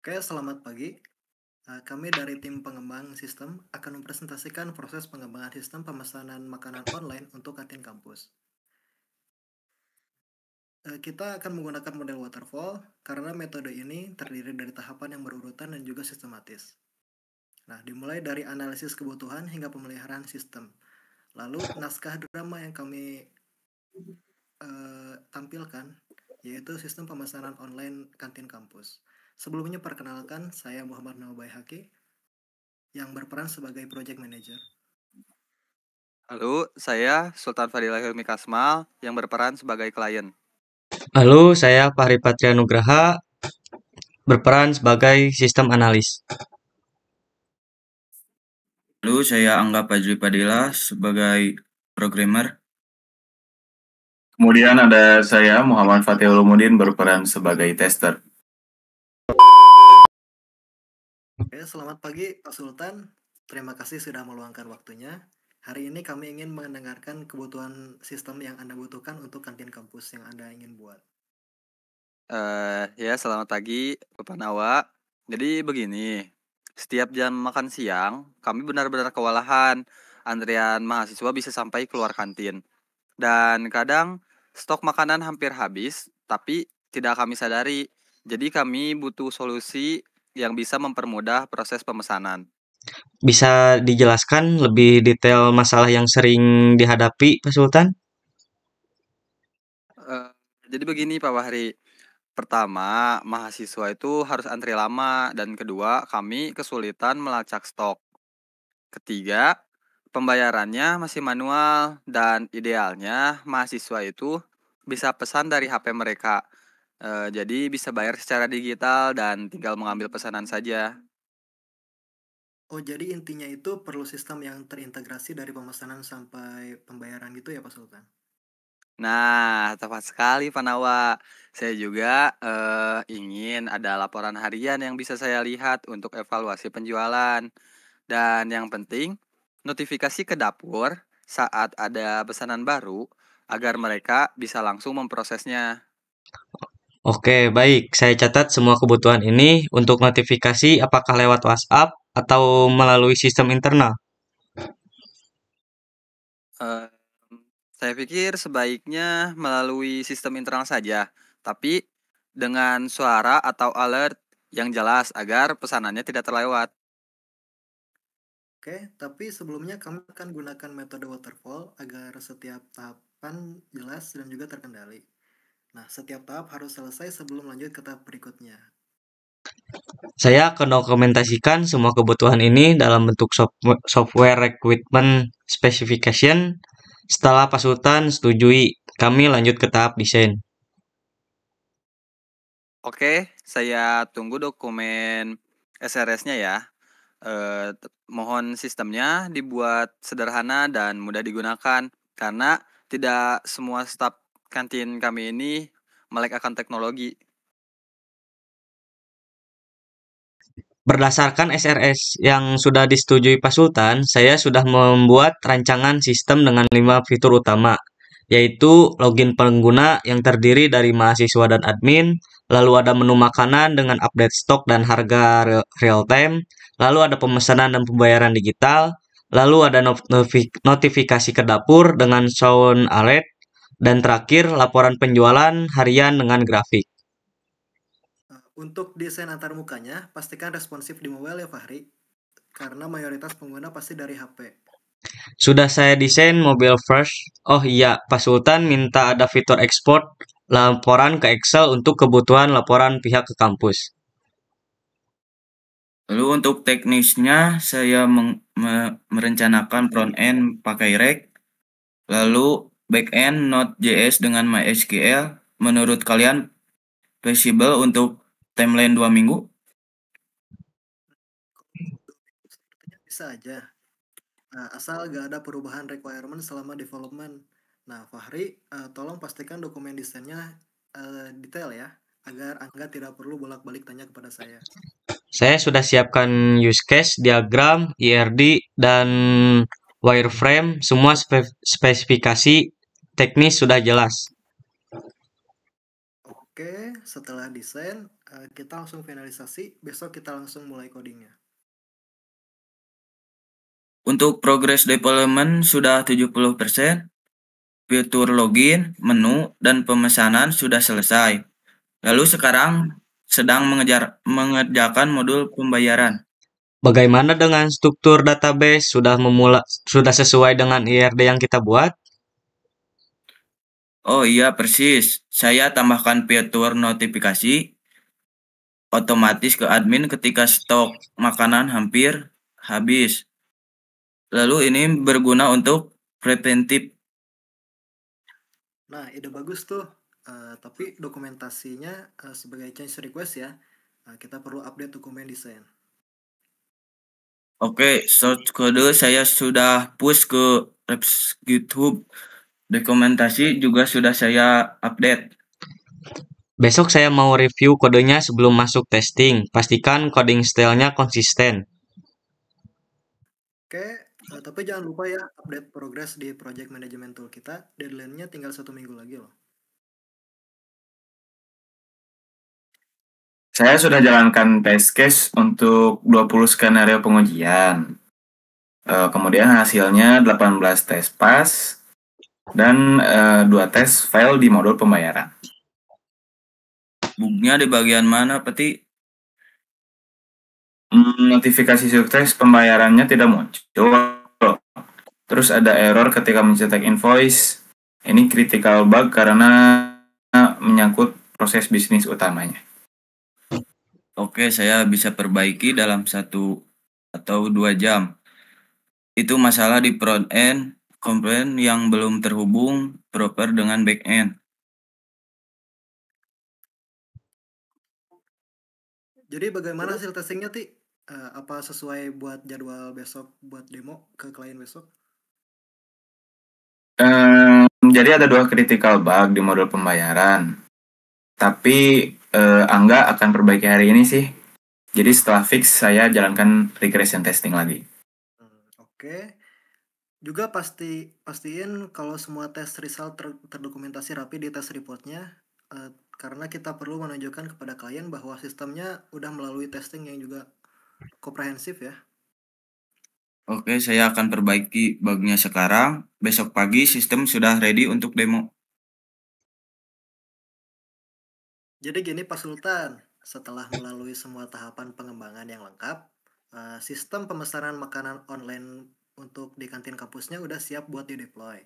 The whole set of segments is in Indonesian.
Oke, selamat pagi. Kami dari tim pengembang sistem akan mempresentasikan proses pengembangan sistem pemesanan makanan online untuk kantin kampus. Kita akan menggunakan model waterfall karena metode ini terdiri dari tahapan yang berurutan dan juga sistematis. Nah, dimulai dari analisis kebutuhan hingga pemeliharaan sistem. Lalu naskah drama yang kami tampilkan yaitu sistem pemesanan online kantin kampus. Sebelumnya perkenalkan, saya Muhammad Nawbai Haki yang berperan sebagai project manager. Halo, saya Sultan Fadilah Hilmi Kasmal yang berperan sebagai klien. Halo, saya Fahri Patria Nugraha, berperan sebagai sistem analis. Halo, saya Angga Fajri Padilla sebagai programmer. Kemudian ada saya Muhammad Fatih Ulumuddin berperan sebagai tester. Oke, selamat pagi Pak Sultan. Terima kasih sudah meluangkan waktunya. Hari ini kami ingin mendengarkan kebutuhan sistem yang Anda butuhkan untuk kantin kampus yang Anda ingin buat. Selamat pagi Bapak Nawa. Jadi begini, setiap jam makan siang kami benar-benar kewalahan. Antrian mahasiswa bisa sampai keluar kantin. Dan kadang stok makanan hampir habis, tapi tidak kami sadari. Jadi kami butuh solusi yang bisa mempermudah proses pemesanan. Bisa dijelaskan lebih detail masalah yang sering dihadapi, Pak Sultan? Jadi begini Pak Wahri. Pertama, mahasiswa itu harus antri lama, dan kedua, kami kesulitan melacak stok. Ketiga, pembayarannya masih manual, dan idealnya mahasiswa itu bisa pesan dari HP mereka. Jadi bisa bayar secara digital dan tinggal mengambil pesanan saja. Oh, jadi intinya itu perlu sistem yang terintegrasi dari pemesanan sampai pembayaran gitu ya Pak Sultan? Nah, tepat sekali Pak Nawa. Saya juga ingin ada laporan harian yang bisa saya lihat untuk evaluasi penjualan. Dan yang penting, notifikasi ke dapur saat ada pesanan baru agar mereka bisa langsung memprosesnya. Oke, baik. Saya catat semua kebutuhan ini untuk notifikasi apakah lewat WhatsApp atau melalui sistem internal. Eh, saya pikir sebaiknya melalui sistem internal saja, tapi dengan suara atau alert yang jelas agar pesanannya tidak terlewat. Oke, tapi sebelumnya kami akan gunakan metode waterfall agar setiap tahapan jelas dan juga terkendali. Nah, setiap tahap harus selesai sebelum lanjut ke tahap berikutnya. Saya akan dokumentasikan semua kebutuhan ini dalam bentuk software requirement specification. Setelah Pak Sultan setujui, kami lanjut ke tahap desain. Oke, saya tunggu dokumen SRS-nya ya. Mohon sistemnya dibuat sederhana dan mudah digunakan, karena tidak semua staf kantin kami ini melek akan teknologi. Berdasarkan SRS yang sudah disetujui Pak Sultan, saya sudah membuat rancangan sistem dengan 5 fitur utama, yaitu login pengguna yang terdiri dari mahasiswa dan admin, lalu ada menu makanan dengan update stok dan harga real time, lalu ada pemesanan dan pembayaran digital, lalu ada notifikasi ke dapur dengan sound alert, dan terakhir laporan penjualan harian dengan grafik. Untuk desain antarmukanya, pastikan responsif di mobile ya Fahri, karena mayoritas pengguna pasti dari HP. Sudah saya desain mobile first. Oh iya, Pak Sultan minta ada fitur export laporan ke Excel untuk kebutuhan laporan pihak ke kampus. Lalu untuk teknisnya saya merencanakan front end pakai React, lalu back end Node.js dengan MySQL. Menurut kalian fleksibel untuk timeline 2 minggu? Sepertinya bisa aja. Nah, asal gak ada perubahan requirement selama development. Nah, Fahri, tolong pastikan dokumen desainnya detail ya, agar Angga tidak perlu bolak-balik tanya kepada saya. Saya sudah siapkan use case, diagram, IRD, dan wireframe. Semua spesifikasi teknis sudah jelas. Oke, setelah desain, kita langsung finalisasi, besok kita langsung mulai codingnya. Untuk progress development sudah 70%, fitur login, menu, dan pemesanan sudah selesai. Lalu sekarang sedang mengerjakan modul pembayaran. Bagaimana dengan struktur database? Sudah sesuai dengan IRD yang kita buat? Oh iya persis, saya tambahkan fitur notifikasi otomatis ke admin ketika stok makanan hampir habis. Lalu ini berguna untuk preventif. Nah, ide bagus tuh. Tapi dokumentasinya sebagai change request ya, kita perlu update dokumen desain. Oke, source kode saya sudah push ke GitHub. Dokumentasi juga sudah saya update. Besok saya mau review kodenya sebelum masuk testing. Pastikan coding style-nya konsisten. Oke, tapi jangan lupa ya update progress di project management tool kita. Deadline-nya tinggal 1 minggu lagi loh. Saya sudah jalankan test case untuk 20 skenario pengujian. Kemudian hasilnya 18 tes pas dan 2 tes fail di modul pembayaran. Bugnya di bagian mana, Peti? Notifikasi sukses pembayarannya tidak muncul. Terus ada error ketika mencetak invoice. Ini critical bug karena menyangkut proses bisnis utamanya. Oke, saya bisa perbaiki dalam 1 atau 2 jam. Itu masalah di front end, komponen yang belum terhubung proper dengan back end. Jadi bagaimana hasil testingnya, Ti? Apa sesuai buat jadwal besok buat demo ke klien besok? Jadi ada 2 critical bug di modul pembayaran. Tapi Angga akan perbaiki hari ini sih. Jadi setelah fix saya jalankan regression testing lagi. Oke. Juga pastiin kalau semua tes result terdokumentasi rapi di tes reportnya, karena kita perlu menunjukkan kepada klien bahwa sistemnya udah melalui testing yang juga komprehensif ya. Oke, saya akan perbaiki bugnya sekarang. Besok pagi sistem sudah ready untuk demo. Jadi gini Pak Sultan, setelah melalui semua tahapan pengembangan yang lengkap, sistem pemesanan makanan online untuk di kantin kampusnya udah siap buat di-deploy.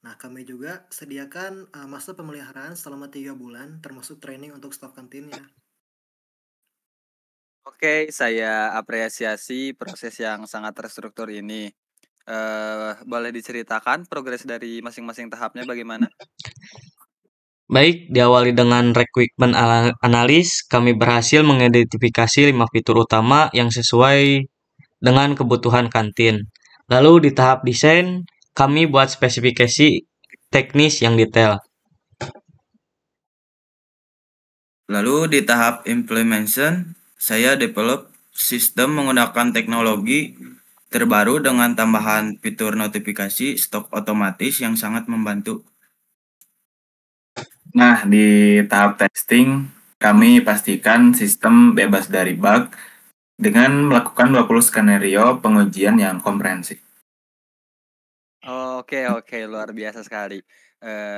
Nah, kami juga sediakan masa pemeliharaan selama 3 bulan, termasuk training untuk staf kantinnya. Oke, saya apresiasi proses yang sangat terstruktur ini. Boleh diceritakan progres dari masing-masing tahapnya bagaimana? Baik, diawali dengan requirement analis, kami berhasil mengidentifikasi 5 fitur utama yang sesuai dengan kebutuhan kantin. Lalu di tahap desain, kami buat spesifikasi teknis yang detail. Lalu di tahap implementation, saya develop sistem menggunakan teknologi terbaru dengan tambahan fitur notifikasi stok otomatis yang sangat membantu. Nah, di tahap testing, kami pastikan sistem bebas dari bug dengan melakukan 20 skenario pengujian yang komprehensif. Oke, luar biasa sekali.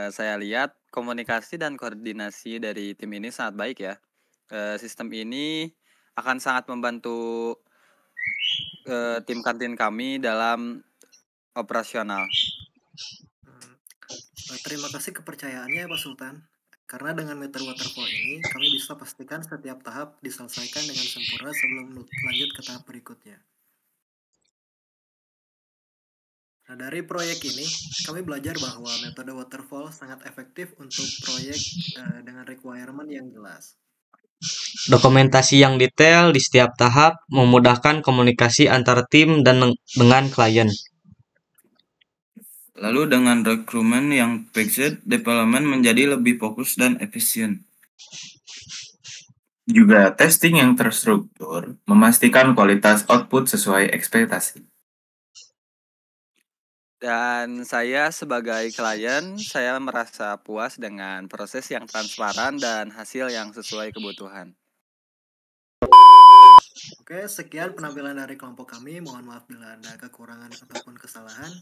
Saya lihat komunikasi dan koordinasi dari tim ini sangat baik ya. Sistem ini akan sangat membantu tim kantin kami dalam operasional. Terima kasih kepercayaannya ya Pak Sultan. Karena dengan metode waterfall ini, kami bisa pastikan setiap tahap diselesaikan dengan sempurna sebelum lanjut ke tahap berikutnya. Nah, dari proyek ini, kami belajar bahwa metode waterfall sangat efektif untuk proyek dengan requirement yang jelas. Dokumentasi yang detail di setiap tahap memudahkan komunikasi antar tim dan dengan klien. Lalu dengan rekrutmen yang fixed, development menjadi lebih fokus dan efisien. Juga testing yang terstruktur memastikan kualitas output sesuai ekspektasi. Dan saya sebagai klien, saya merasa puas dengan proses yang transparan dan hasil yang sesuai kebutuhan. Oke, sekian penampilan dari kelompok kami. Mohon maaf bila ada kekurangan ataupun kesalahan.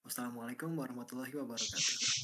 Wassalamualaikum warahmatullahi wabarakatuh.